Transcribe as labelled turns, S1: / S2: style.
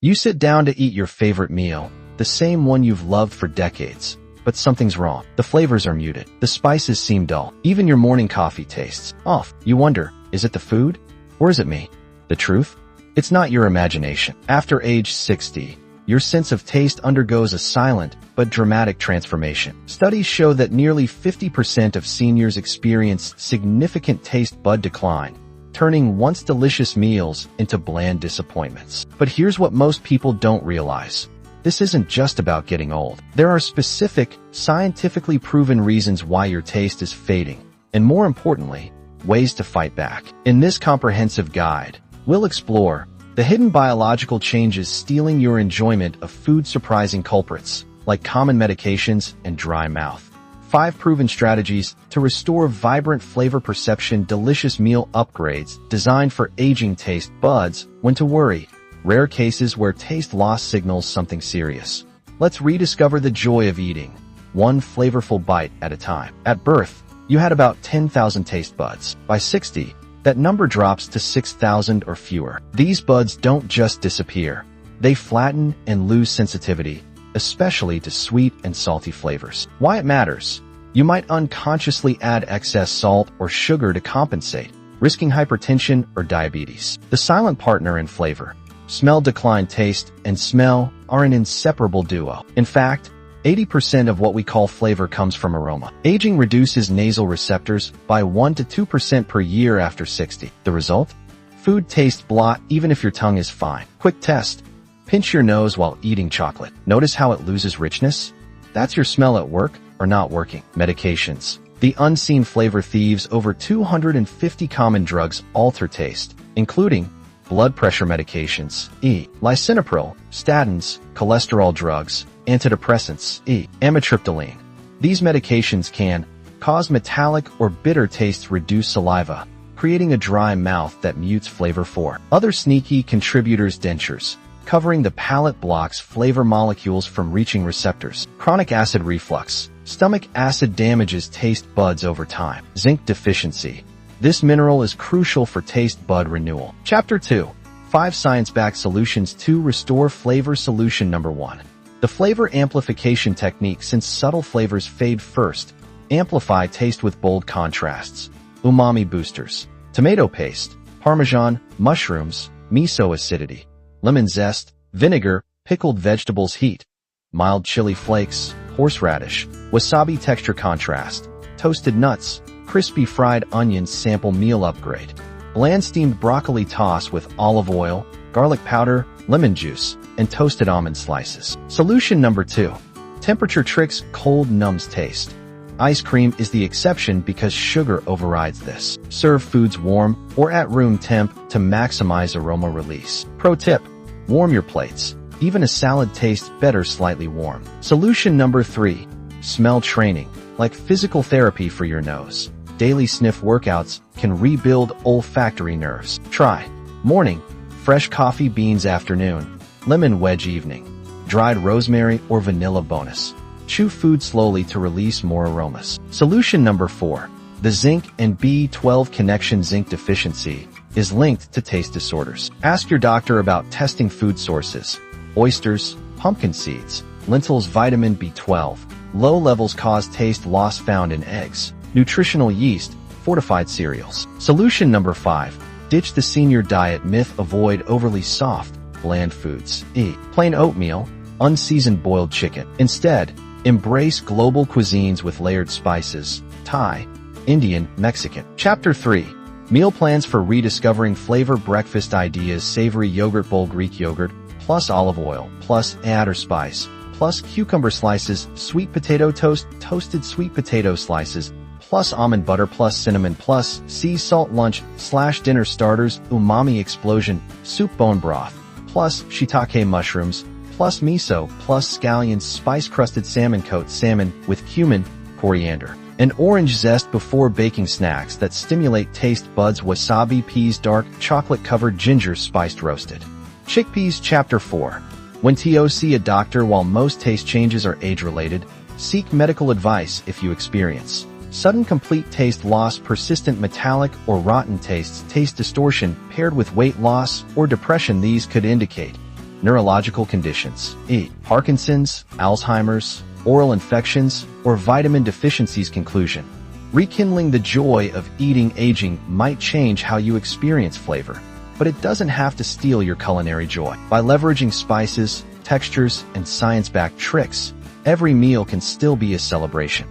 S1: You sit down to eat your favorite meal, the same one you've loved for decades. But something's wrong. The flavors are muted. The spices seem dull. Even your morning coffee tastes off. You wonder, is it the food? Or is it me? The truth? It's not your imagination. After age 60, your sense of taste undergoes a silent but dramatic transformation. Studies show that nearly 50% of seniors experience significant taste bud decline, turning once delicious meals into bland disappointments. But here's what most people don't realize. This isn't just about getting old. There are specific, scientifically proven reasons why your taste is fading, and more importantly, ways to fight back. In this comprehensive guide, we'll explore the hidden biological changes stealing your enjoyment of food, surprising culprits like common medications and dry mouth. 5 proven strategies to restore vibrant flavor perception, delicious meal upgrades designed for aging taste buds. When to worry. Rare cases where taste loss signals something serious. Let's rediscover the joy of eating, one flavorful bite at a time. At birth, you had about 10,000 taste buds. By 60, that number drops to 6,000 or fewer. These buds don't just disappear. They flatten and lose sensitivity, especially to sweet and salty flavors. Why it matters? You might unconsciously add excess salt or sugar to compensate, risking hypertension or diabetes. The silent partner in flavor. Smell decline. Taste and smell are an inseparable duo. In fact, 80% of what we call flavor comes from aroma. Aging reduces nasal receptors by 1 to 2% per year after 60. The result? Food tastes blah even if your tongue is fine. Quick test. Pinch your nose while eating chocolate. Notice how it loses richness? That's your smell at work or not working. Medications. The unseen flavor thieves. Over 250 common drugs alter taste, including blood pressure medications, lisinopril, statins, cholesterol drugs, antidepressants, amitriptyline. These medications can cause metallic or bitter tastes, reduce saliva, creating a dry mouth that mutes flavor. Other sneaky contributors. Dentures, covering the palate, blocks flavor molecules from reaching receptors. Chronic acid reflux. Stomach acid damages taste buds over time. Zinc deficiency. This mineral is crucial for taste bud renewal. Chapter 2. 5 Science-backed solutions to restore flavor. Solution number 1. The flavor amplification technique. Since subtle flavors fade first, amplify taste with bold contrasts. Umami boosters. Tomato paste, Parmesan, mushrooms, miso acidity, lemon zest, vinegar, pickled vegetables heat, mild chili flakes, horseradish, wasabi texture contrast, toasted nuts, crispy fried onions sample meal upgrade, bland steamed broccoli toss with olive oil, garlic powder, lemon juice, and toasted almond slices. Solution number 2. Temperature tricks. Cold numbs taste. Ice cream is the exception because sugar overrides this. Serve foods warm or at room temp to maximize aroma release. Pro tip. Warm your plates. Even a salad tastes better slightly warm. Solution number 3. Smell training. Like physical therapy for your nose, daily sniff workouts can rebuild olfactory nerves. Try. Morning, fresh coffee beans. Afternoon, lemon wedge. Evening, dried rosemary or vanilla bonus. Chew food slowly to release more aromas. Solution number 4. The zinc and B12 connection. Zinc deficiency is linked to taste disorders. Ask your doctor about testing food sources. Oysters, pumpkin seeds, lentils. Vitamin B12. Low levels cause taste loss found in eggs, nutritional yeast, fortified cereals. Solution number 5. Ditch the senior diet myth. Avoid overly soft, bland foods. Plain oatmeal, unseasoned boiled chicken. Instead, embrace global cuisines with layered spices, Thai, Indian, Mexican. Chapter 3. Meal plans for rediscovering flavor. Breakfast ideas. Savory yogurt bowl. Greek yogurt, plus olive oil, plus adder spice, plus cucumber slices. Sweet potato toast, toasted sweet potato slices, plus almond butter, plus cinnamon, plus sea salt. Lunch / dinner starters. Umami explosion, soup bone broth, plus shiitake mushrooms, plus miso, plus scallions. Spice-crusted salmon. Coat salmon with cumin, coriander, and orange zest before baking. Snacks that stimulate taste buds. Wasabi peas. Dark chocolate-covered ginger spiced roasted chickpeas. Chapter 4. When to see a doctor. While most taste changes are age-related, seek medical advice if you experience sudden complete taste loss, persistent metallic or rotten tastes, taste distortion paired with weight loss or depression. These could indicate neurological conditions, e. Parkinson's, Alzheimer's, oral infections, or vitamin deficiencies. Conclusion. Rekindling the joy of eating aging might change how you experience flavor, but it doesn't have to steal your culinary joy. By leveraging spices, textures, and science-backed tricks, every meal can still be a celebration.